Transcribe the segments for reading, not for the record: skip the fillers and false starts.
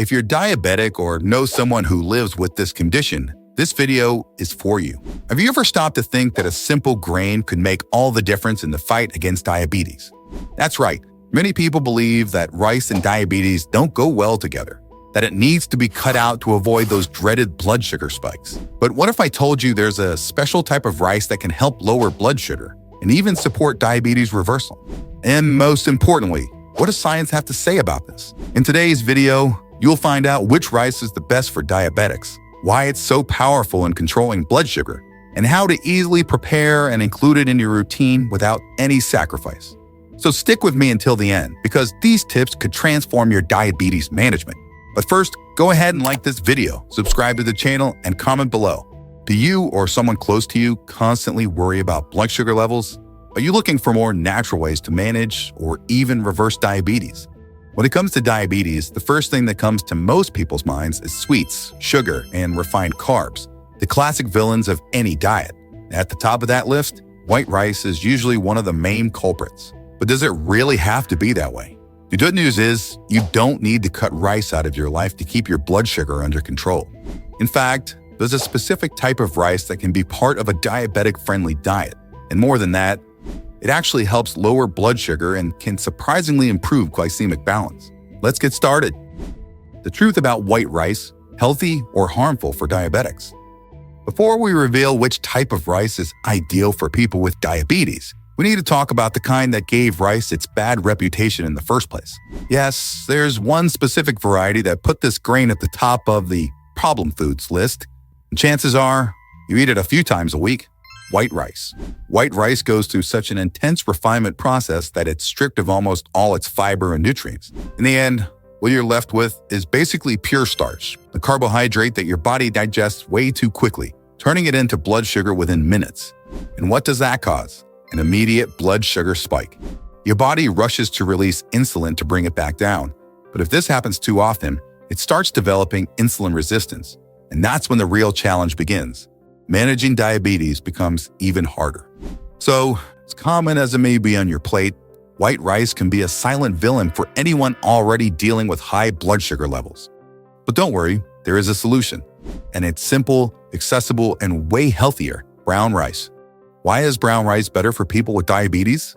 If you're diabetic or know someone who lives with this condition, this video is for you. Have you ever stopped to think that a simple grain could make all the difference in the fight against diabetes? That's right. Many people believe that rice and diabetes don't go well together, that it needs to be cut out to avoid those dreaded blood sugar spikes. But what if I told you there's a special type of rice that can help lower blood sugar and even support diabetes reversal? And most importantly, what does science have to say about this? In today's video, you'll find out which rice is the best for diabetics, why it's so powerful in controlling blood sugar, and how to easily prepare and include it in your routine without any sacrifice. So stick with me until the end, because these tips could transform your diabetes management. But first, go ahead and like this video, subscribe to the channel, and comment below. Do you or someone close to you constantly worry about blood sugar levels? Are you looking for more natural ways to manage or even reverse diabetes? When it comes to diabetes, the first thing that comes to most people's minds is sweets, sugar, and refined carbs, the classic villains of any diet. At the top of that list, white rice is usually one of the main culprits. But does it really have to be that way? The good news is, you don't need to cut rice out of your life to keep your blood sugar under control. In fact, there's a specific type of rice that can be part of a diabetic-friendly diet. And more than that, it actually helps lower blood sugar and can surprisingly improve glycemic balance. Let's get started. The truth about white rice, healthy or harmful for diabetics. Before we reveal which type of rice is ideal for people with diabetes, we need to talk about the kind that gave rice its bad reputation in the first place. Yes, there's one specific variety that put this grain at the top of the problem foods list, and chances are you eat it a few times a week. White rice. White rice goes through such an intense refinement process that it's stripped of almost all its fiber and nutrients. In the end, what you're left with is basically pure starch, a carbohydrate that your body digests way too quickly, turning it into blood sugar within minutes. And what does that cause? An immediate blood sugar spike. Your body rushes to release insulin to bring it back down. But if this happens too often, it starts developing insulin resistance. And that's when the real challenge begins. Managing diabetes becomes even harder. So, as common as it may be on your plate, white rice can be a silent villain for anyone already dealing with high blood sugar levels. But don't worry, there is a solution. And it's simple, accessible, and way healthier: brown rice. Why is brown rice better for people with diabetes?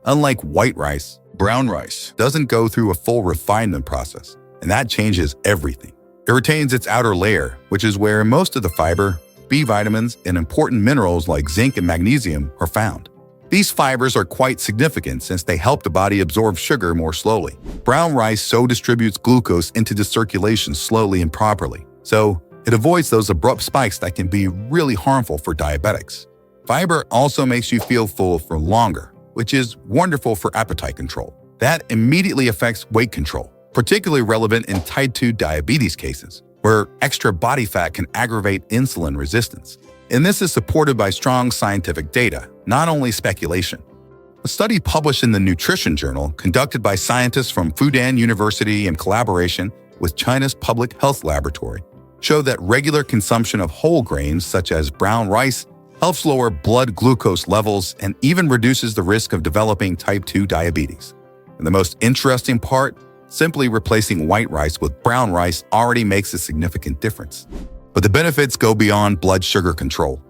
Unlike white rice, brown rice doesn't go through a full refinement process, and that changes everything. It retains its outer layer, which is where most of the fiber, B vitamins, and important minerals like zinc and magnesium are found. These fibers are quite significant since they help the body absorb sugar more slowly. Brown rice so distributes glucose into the circulation slowly and properly, so it avoids those abrupt spikes that can be really harmful for diabetics. Fiber also makes you feel full for longer, which is wonderful for appetite control. That immediately affects weight control, particularly relevant in type 2 diabetes cases, where extra body fat can aggravate insulin resistance. And this is supported by strong scientific data, not only speculation. A study published in the Nutrition Journal, conducted by scientists from Fudan University in collaboration with China's Public Health Laboratory, showed that regular consumption of whole grains such as brown rice helps lower blood glucose levels and even reduces the risk of developing type 2 diabetes. And the most interesting part, simply replacing white rice with brown rice already makes a significant difference. But the benefits go beyond blood sugar control.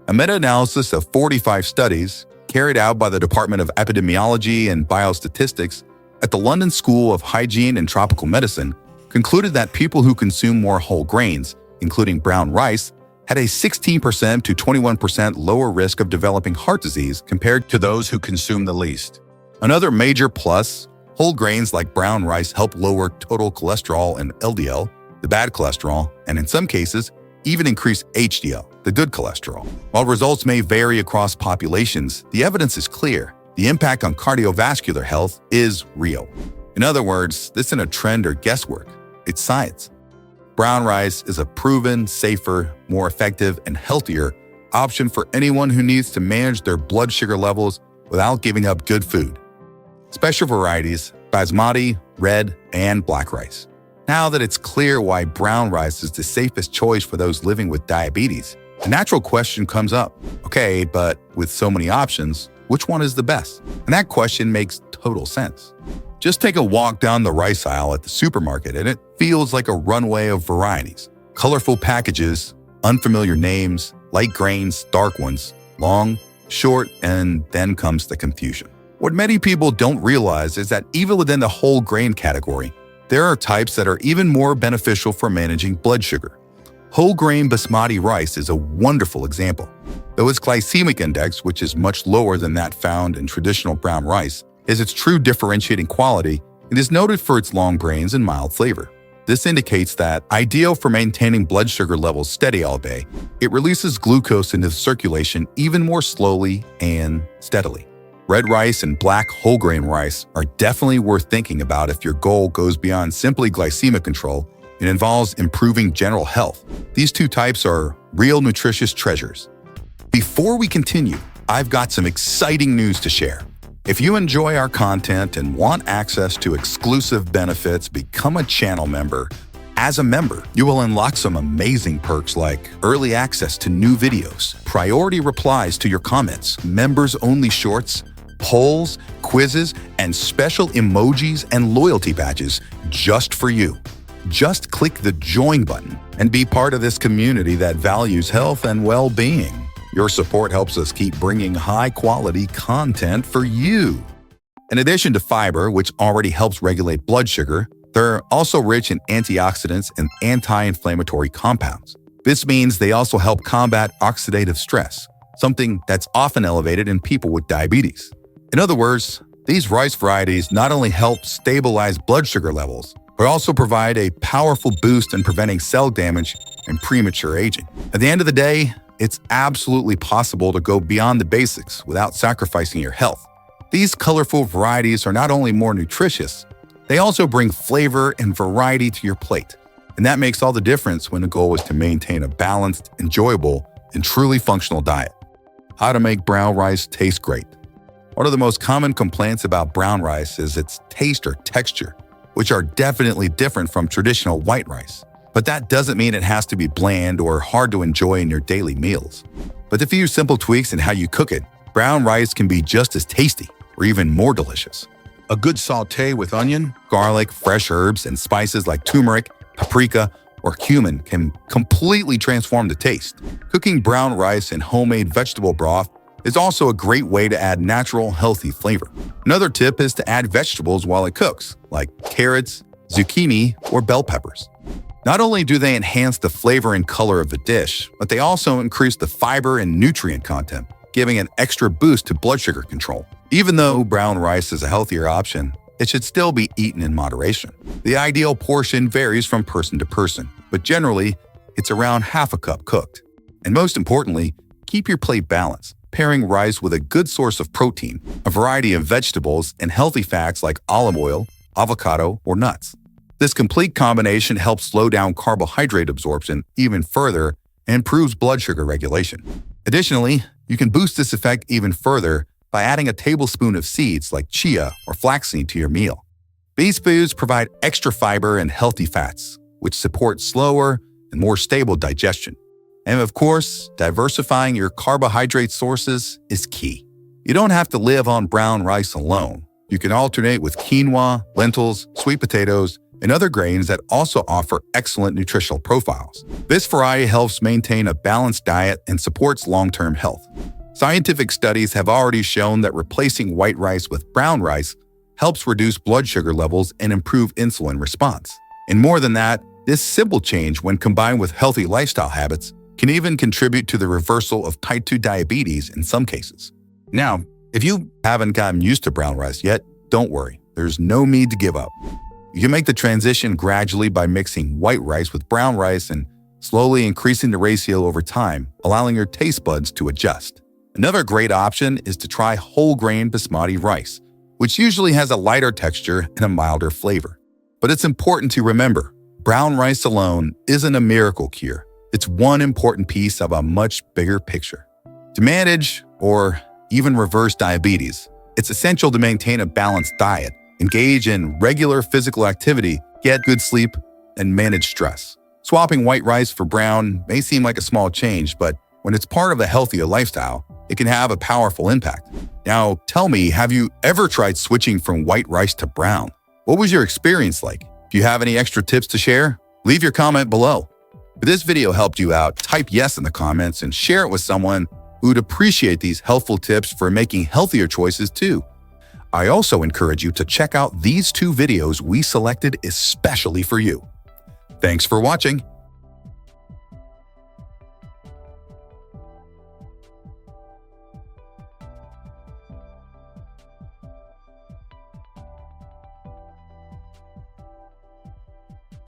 A meta-analysis of 45 studies carried out by the Department of Epidemiology and Biostatistics at the London School of Hygiene and Tropical Medicine concluded that people who consume more whole grains, including brown rice, had a 16% to 21% lower risk of developing heart disease compared to those who consume the least. Another major plus, whole grains like brown rice help lower total cholesterol and LDL, the bad cholesterol, and in some cases, even increase HDL, the good cholesterol. While results may vary across populations, the evidence is clear. The impact on cardiovascular health is real. In other words, this isn't a trend or guesswork. It's science. Brown rice is a proven, safer, more effective, and healthier option for anyone who needs to manage their blood sugar levels without giving up good food. Special varieties: Basmati, red, and black rice. Now that it's clear why brown rice is the safest choice for those living with diabetes, the natural question comes up. Okay, but with so many options, which one is the best? And that question makes total sense. Just take a walk down the rice aisle at the supermarket and it feels like a runway of varieties. Colorful packages, unfamiliar names, light grains, dark ones, long, short, and then comes the confusion. What many people don't realize is that even within the whole grain category, there are types that are even more beneficial for managing blood sugar. Whole grain Basmati rice is a wonderful example. Though its glycemic index, which is much lower than that found in traditional brown rice, is its true differentiating quality, it is noted for its long grains and mild flavor. This indicates that, ideal for maintaining blood sugar levels steady all day, it releases glucose into the circulation even more slowly and steadily. Red rice and black whole grain rice are definitely worth thinking about if your goal goes beyond simply glycemic control and involves improving general health. These two types are real nutritious treasures. Before we continue, I've got some exciting news to share. If you enjoy our content and want access to exclusive benefits, become a channel member. As a member, you will unlock some amazing perks like early access to new videos, priority replies to your comments, members-only shorts, polls, quizzes, and special emojis and loyalty badges just for you. Just click the join button and be part of this community that values health and well-being. Your support helps us keep bringing high-quality content for you. In addition to fiber, which already helps regulate blood sugar, they're also rich in antioxidants and anti-inflammatory compounds. This means they also help combat oxidative stress, something that's often elevated in people with diabetes. In other words, these rice varieties not only help stabilize blood sugar levels, but also provide a powerful boost in preventing cell damage and premature aging. At the end of the day, it's absolutely possible to go beyond the basics without sacrificing your health. These colorful varieties are not only more nutritious, they also bring flavor and variety to your plate. And that makes all the difference when the goal is to maintain a balanced, enjoyable, and truly functional diet. How to make brown rice taste great. One of the most common complaints about brown rice is its taste or texture, which are definitely different from traditional white rice. But that doesn't mean it has to be bland or hard to enjoy in your daily meals. With a few simple tweaks in how you cook it, brown rice can be just as tasty or even more delicious. A good sauté with onion, garlic, fresh herbs, and spices like turmeric, paprika, or cumin can completely transform the taste. Cooking brown rice in homemade vegetable broth is also a great way to add natural, healthy flavor. Another tip is to add vegetables while it cooks, like carrots, zucchini, or bell peppers. Not only do they enhance the flavor and color of the dish, but they also increase the fiber and nutrient content, giving an extra boost to blood sugar control. Even though brown rice is a healthier option, it should still be eaten in moderation. The ideal portion varies from person to person, but generally, it's around half a cup cooked. And most importantly, keep your plate balanced, pairing rice with a good source of protein, a variety of vegetables, and healthy fats like olive oil, avocado, or nuts. This complete combination helps slow down carbohydrate absorption even further and improves blood sugar regulation. Additionally, you can boost this effect even further by adding a tablespoon of seeds like chia or flaxseed to your meal. These foods provide extra fiber and healthy fats, which support slower and more stable digestion. And of course, diversifying your carbohydrate sources is key. You don't have to live on brown rice alone. You can alternate with quinoa, lentils, sweet potatoes, and other grains that also offer excellent nutritional profiles. This variety helps maintain a balanced diet and supports long-term health. Scientific studies have already shown that replacing white rice with brown rice helps reduce blood sugar levels and improve insulin response. And more than that, this simple change, when combined with healthy lifestyle habits, can even contribute to the reversal of type 2 diabetes in some cases. Now, if you haven't gotten used to brown rice yet, don't worry. There's no need to give up. You can make the transition gradually by mixing white rice with brown rice and slowly increasing the ratio over time, allowing your taste buds to adjust. Another great option is to try whole grain Basmati rice, which usually has a lighter texture and a milder flavor. But it's important to remember, brown rice alone isn't a miracle cure. It's one important piece of a much bigger picture. To manage or even reverse diabetes, it's essential to maintain a balanced diet, engage in regular physical activity, get good sleep, and manage stress. Swapping white rice for brown may seem like a small change, but when it's part of a healthier lifestyle, it can have a powerful impact. Now, tell me, have you ever tried switching from white rice to brown? What was your experience like? If you have any extra tips to share, leave your comment below. If this video helped you out, type yes in the comments and share it with someone who would appreciate these helpful tips for making healthier choices too. I also encourage you to check out these 2 videos we selected especially for you. Thanks for watching.